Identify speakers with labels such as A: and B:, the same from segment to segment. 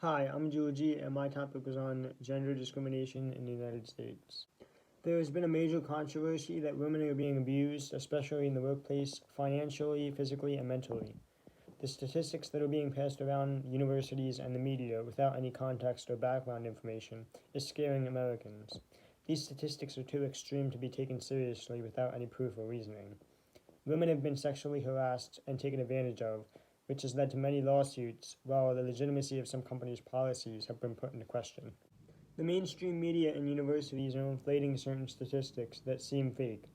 A: Hi, I'm Georgie, and my topic was on gender discrimination in the United States. There has been a major controversy that women are being abused, especially in the workplace, financially, physically, and mentally. The statistics that are being passed around universities and the media without any context or background information is scaring Americans. These statistics are too extreme to be taken seriously without any proof or reasoning. Women have been sexually harassed and taken advantage of, which has led to many lawsuits, while the legitimacy of some companies' policies have been put into question. The mainstream media and universities are inflating certain statistics that seem fake.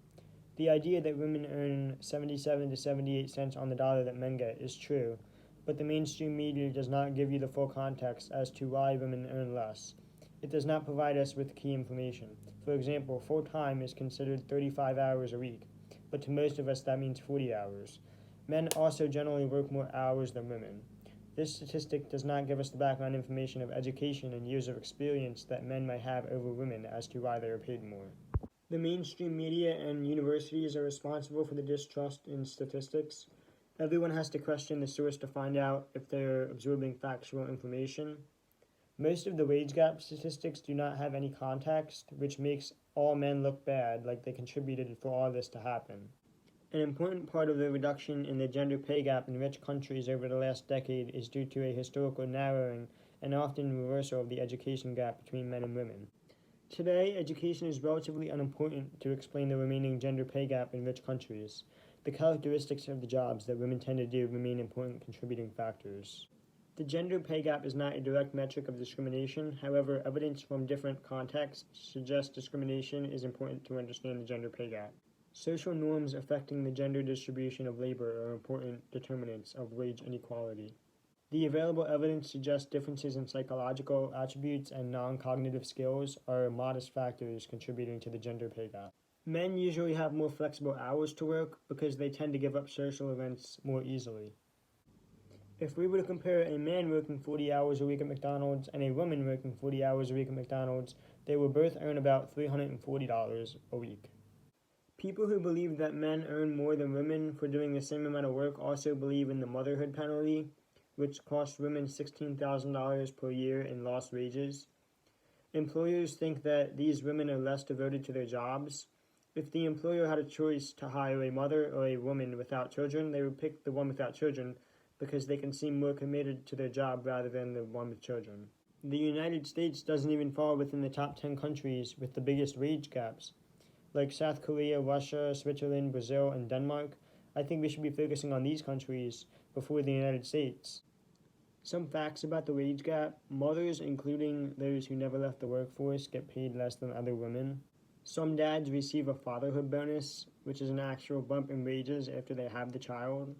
A: The idea that women earn 77 to 78 cents on the dollar that men get is true, but the mainstream media does not give you the full context as to why women earn less. It does not provide us with key information. For example, full time is considered 35 hours a week, but to most of us that means 40 hours. Men also generally work more hours than women. This statistic does not give us the background information of education and years of experience that men might have over women as to why they are paid more. The mainstream media and universities are responsible for the distrust in statistics. Everyone has to question the source to find out if they're absorbing factual information. Most of the wage gap statistics do not have any context, which makes all men look bad, like they contributed for all this to happen. An important part of the reduction in the gender pay gap in rich countries over the last decade is due to a historical narrowing and often reversal of the education gap between men and women. Today, education is relatively unimportant to explain the remaining gender pay gap in rich countries. The characteristics of the jobs that women tend to do remain important contributing factors. The gender pay gap is not a direct metric of discrimination. However, evidence from different contexts suggests discrimination is important to understand the gender pay gap. Social norms affecting the gender distribution of labor are important determinants of wage inequality. The available evidence suggests differences in psychological attributes and non-cognitive skills are modest factors contributing to the gender pay gap. Men usually have more flexible hours to work because they tend to give up social events more easily. If we were to compare a man working 40 hours a week at McDonald's and a woman working 40 hours a week at McDonald's, they will both earn about $340 a week. People who believe that men earn more than women for doing the same amount of work also believe in the motherhood penalty, which costs women $16,000 per year in lost wages. Employers think that these women are less devoted to their jobs. If the employer had a choice to hire a mother or a woman without children, they would pick the one without children because they can seem more committed to their job rather than the one with children. The United States doesn't even fall within the top 10 countries with the biggest wage gaps. Like South Korea, Russia, Switzerland, Brazil, and Denmark, I think we should be focusing on these countries before the United States. Some facts about the wage gap: mothers, including those who never left the workforce, get paid less than other women. Some dads receive a fatherhood bonus, which is an actual bump in wages after they have the child.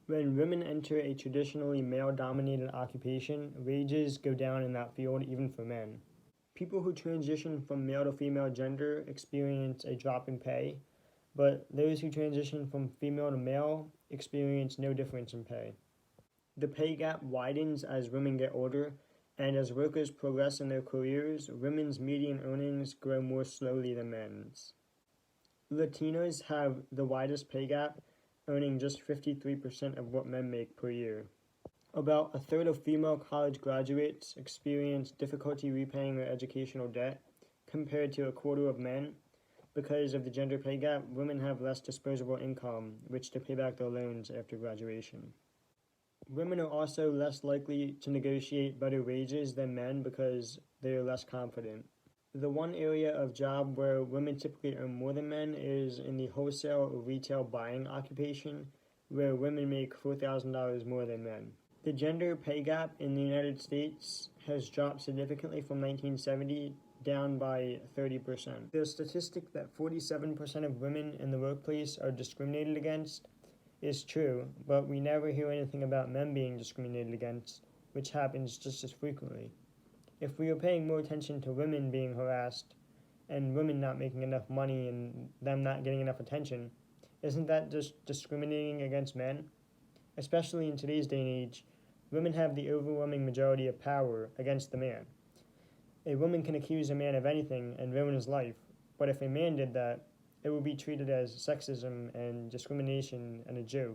A: When women enter a traditionally male-dominated occupation, wages go down in that field even for men. People who transition from male to female gender experience a drop in pay, but those who transition from female to male experience no difference in pay. The pay gap widens as women get older, and as workers progress in their careers, women's median earnings grow more slowly than men's. Latinos have the widest pay gap, earning just 53% of what men make per year. About a third of female college graduates experience difficulty repaying their educational debt, compared to a quarter of men. Because of the gender pay gap, women have less disposable income, which to pay back their loans after graduation. Women are also less likely to negotiate better wages than men because they are less confident. The one area of job where women typically earn more than men is in the wholesale or retail buying occupation, where women make $4,000 more than men. The gender pay gap in the United States has dropped significantly from 1970, down by 30%. The statistic that 47% of women in the workplace are discriminated against is true, but we never hear anything about men being discriminated against, which happens just as frequently. If we are paying more attention to women being harassed and women not making enough money and them not getting enough attention, isn't that just discriminating against men? Especially in today's day and age, women have the overwhelming majority of power against the man. A woman can accuse a man of anything and ruin his life, but if a man did that, it would be treated as sexism and discrimination and a joke.